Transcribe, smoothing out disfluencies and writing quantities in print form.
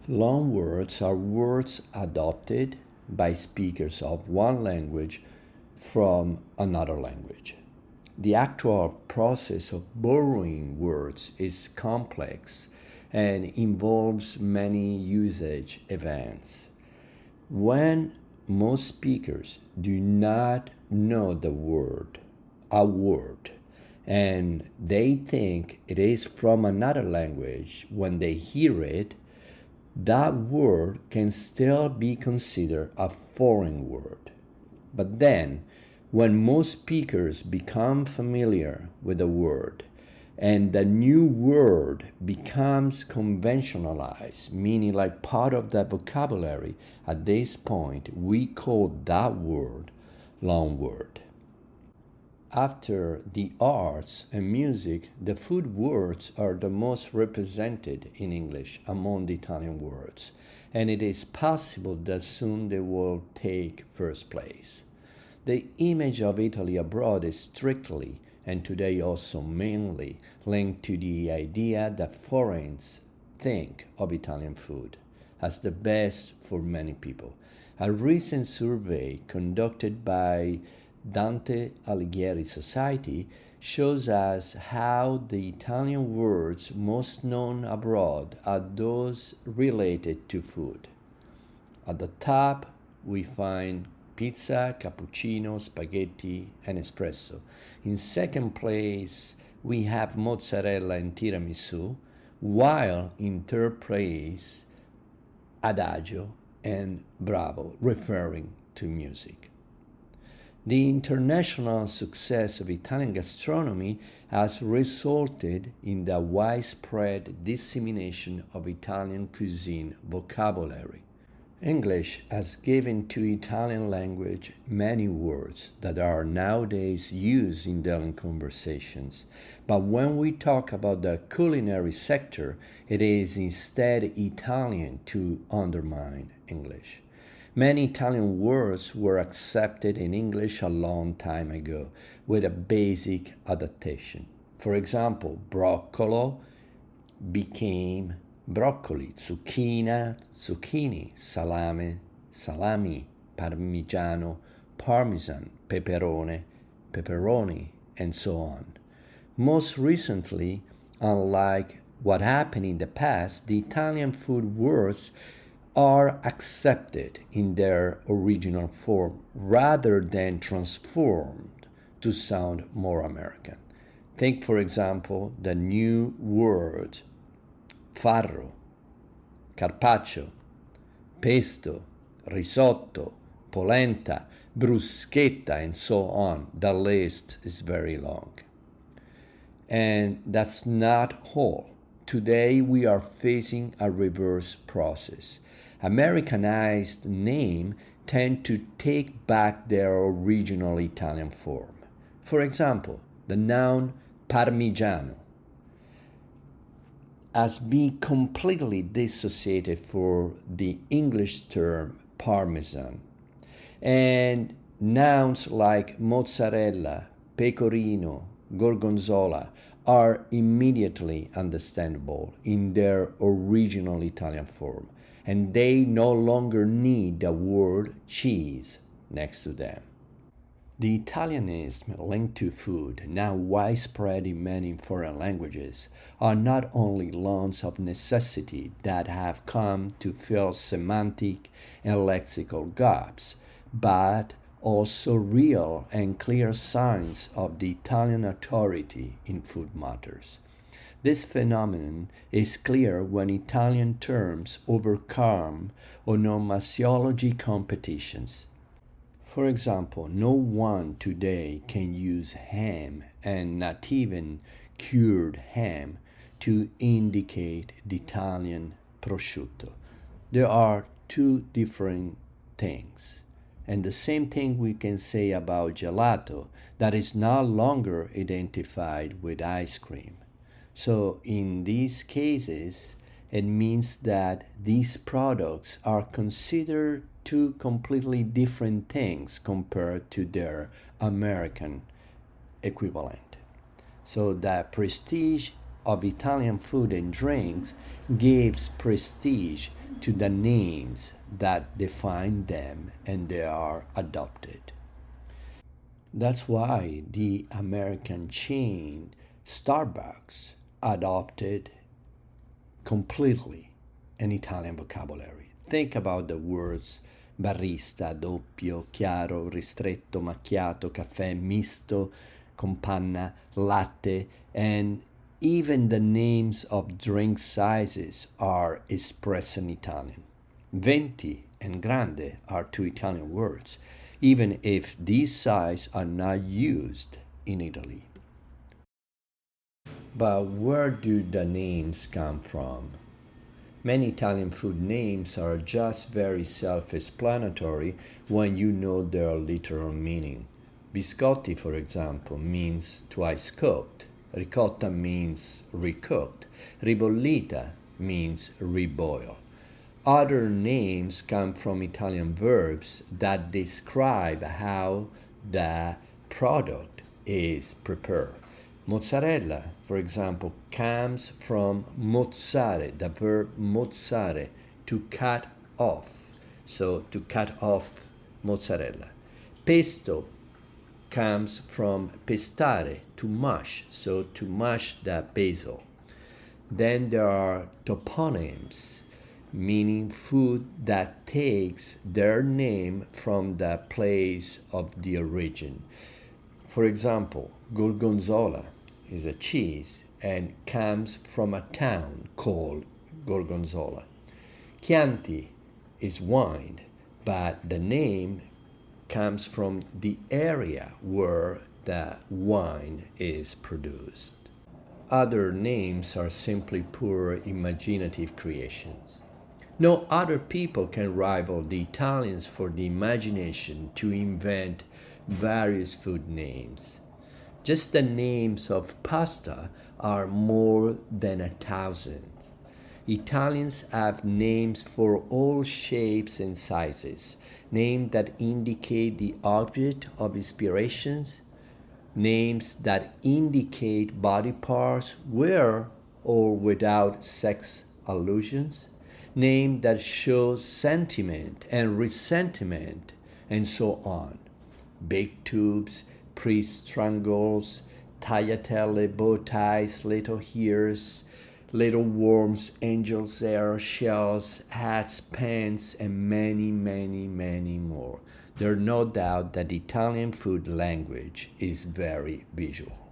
Loanwords are words adopted by speakers of one language from another language. The actual process of borrowing words is complex and involves many usage events. When most speakers do not know a word, and they think it is from another language when they hear it, that word can still be considered a foreign word. But then, when most speakers become familiar with a word and the new word becomes conventionalized, meaning like part of the vocabulary, at this point we call that word loanword. After the arts and music, the food words are the most represented in English among the Italian words, and it is possible that soon they will take first place. The image of Italy abroad is strictly, and today also mainly, linked to the idea that foreigners think of Italian food as the best for many people. A recent survey conducted by Dante Alighieri Society shows us how the Italian words most known abroad are those related to food. At the top, we find pizza, cappuccino, spaghetti, and espresso. In second place, we have mozzarella and tiramisu, while in third place, adagio and bravo, referring to music. The international success of Italian gastronomy has resulted in the widespread dissemination of Italian cuisine vocabulary. English has given to Italian language many words that are nowadays used in daily conversations. But when we talk about the culinary sector, it is instead Italian to undermine English. Many Italian words were accepted in English a long time ago with a basic adaptation. For example, broccolo became broccoli, zucchini, salami, parmigiano, parmesan, pepperoni, and so on. Most recently, unlike what happened in the past, the Italian food words are accepted in their original form rather than transformed to sound more American. Think, for example, the new word farro, carpaccio, pesto, risotto, polenta, bruschetta, and so on. The list is very long. And that's not all. Today we are facing a reverse process. Americanized names tend to take back their original Italian form. For example, the noun parmigiano has been completely dissociated for the English term parmesan. And nouns like mozzarella, pecorino, gorgonzola are immediately understandable in their original Italian form, and they no longer need the word cheese next to them. The Italianism linked to food, now widespread in many foreign languages, are not only loans of necessity that have come to fill semantic and lexical gaps, but also real and clear signs of the Italian authority in food matters. This phenomenon is clear when Italian terms overcome onomasiology competitions. For example, no one today can use ham and not even cured ham to indicate the Italian prosciutto. There are two different things. And the same thing we can say about gelato, that is no longer identified with ice cream. So in these cases, it means that these products are considered two completely different things compared to their American equivalent. So the prestige of Italian food and drinks gives prestige to the names that define them and they are adopted. That's why the American chain Starbucks adopted completely an Italian vocabulary. Think about the words barista, doppio, chiaro, ristretto, macchiato, caffè, misto, con panna, latte, and even the names of drink sizes are expressed in Italian. Venti and grande are two Italian words, even if these sizes are not used in Italy. But where do the names come from? Many Italian food names are just very self-explanatory when you know their literal meaning. Biscotti, for example, means twice cooked. Ricotta means recooked. Ribollita means reboiled. Other names come from Italian verbs that describe how the product is prepared. Mozzarella, for example, comes from mozzare, the verb mozzare, to cut off. So to cut off mozzarella. Pesto comes from pestare, to mash, so to mash the basil. Then there are toponyms, meaning food that takes their name from the place of the origin. For example, Gorgonzola is a cheese and comes from a town called Gorgonzola. Chianti is wine, but the name comes from the area where the wine is produced. Other names are simply poor imaginative creations. No other people can rival the Italians for the imagination to invent various food names. Just the names of pasta are more than 1,000. Italians have names for all shapes and sizes, names that indicate the object of inspirations, names that indicate body parts with or without sex allusions, names that show sentiment and resentment, and so on. Baked tubes, priest strangles, tagliatelle, bow ties, little ears, little worms, angels' hair, shells, hats, pens, and many, many, many more. There's no doubt that Italian food language is very visual.